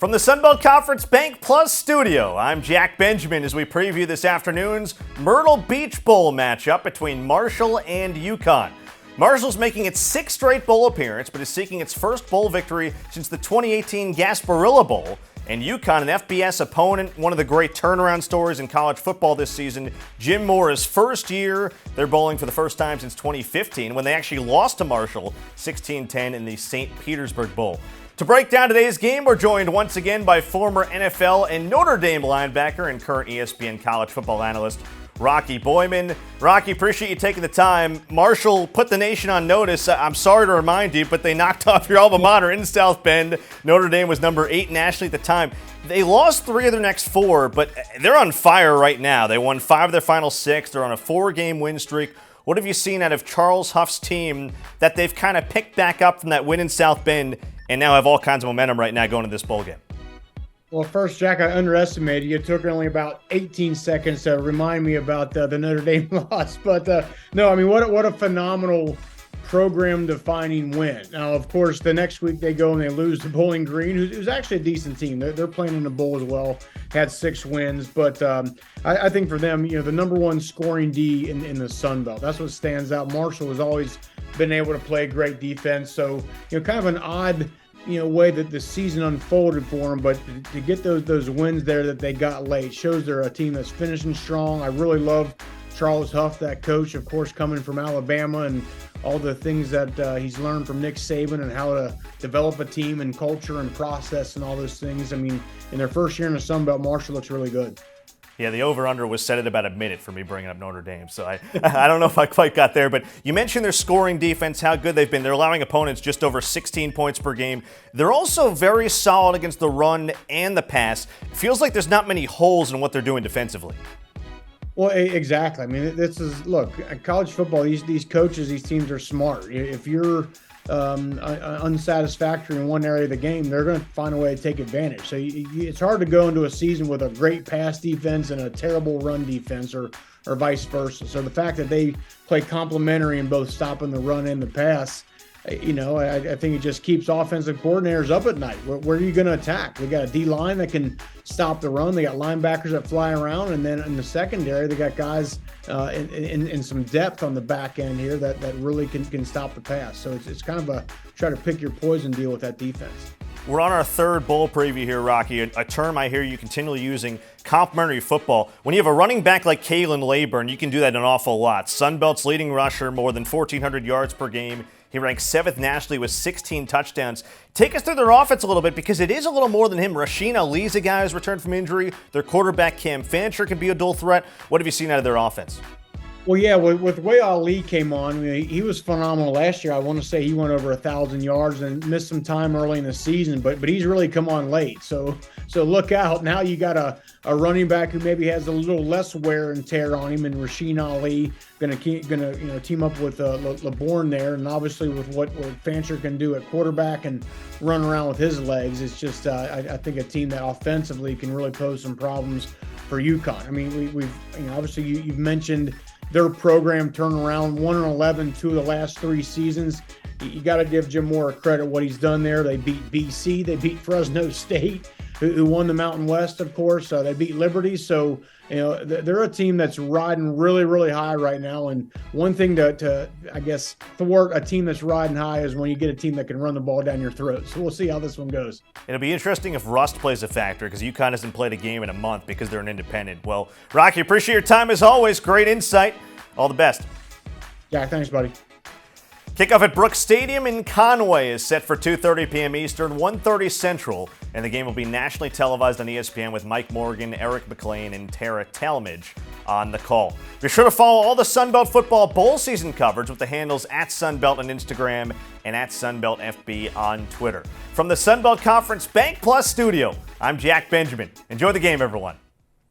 From the Sunbelt Conference Bank Plus studio, I'm Jack Benjamin as we preview this afternoon's Myrtle Beach Bowl matchup between Marshall and UConn. Marshall's making its sixth straight bowl appearance, but is seeking its first bowl victory since the 2018 Gasparilla Bowl. And UConn, an FBS opponent, one of the great turnaround stories in college football this season. Jim Mora's first year, they're bowling for the first time since 2015 when they actually lost to Marshall 16-10 in the St. Petersburg Bowl. To break down today's game, we're joined once again by former NFL and Notre Dame linebacker and current ESPN college football analyst, Rocky Boiman. Rocky, appreciate you taking the time. Marshall put the nation on notice. I'm sorry to remind you, but they knocked off your alma mater in South Bend. Notre Dame was number 8 nationally at the time. They lost 3 of their next 4, but they're on fire right now. They won 5 of their final 6. They're on a 4-game win streak. What have you seen out of Charles Huff's team that they've kind of picked back up from that win in South Bend and now have all kinds of momentum right now going to this bowl game? Well, first, Jack, I underestimated you. It took only about 18 seconds to remind me about the Notre Dame loss. But no, I mean, what a phenomenal program-defining win. Now, of course, the next week they go and they lose to Bowling Green, who's actually a decent team. They're playing in the bowl as well. Had 6 wins, but I think for them, the number 1 scoring D in the Sun Belt. That's what stands out. Marshall has always been able to play great defense. So, kind of an odd way that the season unfolded for them, but to get those wins there that they got late shows they're a team that's finishing strong. I really love Charles Huff, that coach, of course, coming from Alabama, and all the things that he's learned from Nick Saban and how to develop a team and culture and process and all those things. I mean, in their first year in the Sun Belt, Marshall looks really good. Yeah, the over-under was set at about a minute for me bringing up Notre Dame, so I don't know if I quite got there. But you mentioned their scoring defense, how good they've been. They're allowing opponents just over 16 points per game. They're also very solid against the run and the pass. It feels like there's not many holes in what they're doing defensively. Well, exactly. I mean, look, college football, these coaches, these teams are smart. If you're unsatisfactory in one area of the game, they're going to find a way to take advantage. So it's hard to go into a season with a great pass defense and a terrible run defense, or vice versa. So the fact that they play complementary in both stopping the run and the pass, I think it just keeps offensive coordinators up at night. Where are you going to attack? They got a D-line that can stop the run. They got linebackers that fly around. And then in the secondary, they got guys in some depth on the back end here that really can stop the pass. So it's kind of a try to pick your poison deal with that defense. We're on our third bowl preview here, Rocky, a term I hear you continually using, complementary football. When you have a running back like Khalan Laborn, you can do that an awful lot. Sunbelt's leading rusher, more than 1,400 yards per game. He ranks 7th nationally with 16 touchdowns. Take us through their offense a little bit, because it is a little more than him. Rasheen Ali's a guy who's returned from injury. Their quarterback, Cam Fancher, can be a dual threat. What have you seen out of their offense? Well, yeah, with the way Ali came on, he was phenomenal last year. I want to say he went over 1,000 yards and missed some time early in the season, but he's really come on late. So look out. Now you got a running back who maybe has a little less wear and tear on him, and Rasheen Ali gonna team up with Laborn there, and obviously with what Fancher can do at quarterback and run around with his legs, it's just I think a team that offensively can really pose some problems for UConn. I mean, we've obviously you've mentioned their program turnaround, 1-11, 2 of the last 3 seasons. You got to give Jim Mora credit what he's done there. They beat BC, they beat Fresno State, who won the Mountain West, of course. They beat Liberty. So, they're a team that's riding really, really high right now. And one thing to I guess, thwart a team that's riding high is when you get a team that can run the ball down your throat. So we'll see how this one goes. It'll be interesting if rust plays a factor, because UConn hasn't played a game in a month because they're an independent. Well, Rocky, appreciate your time as always. Great insight. All the best. Yeah, thanks, buddy. Kickoff at Brooks Stadium in Conway is set for 2:30 p.m. Eastern, 1:30 Central, and the game will be nationally televised on ESPN with Mike Morgan, Eric McLean, and Tara Talmadge on the call. Be sure to follow all the Sunbelt football bowl season coverage with the handles at Sunbelt on Instagram and at SunbeltFB on Twitter. From the Sunbelt Conference Bank Plus studio, I'm Jack Benjamin. Enjoy the game, everyone.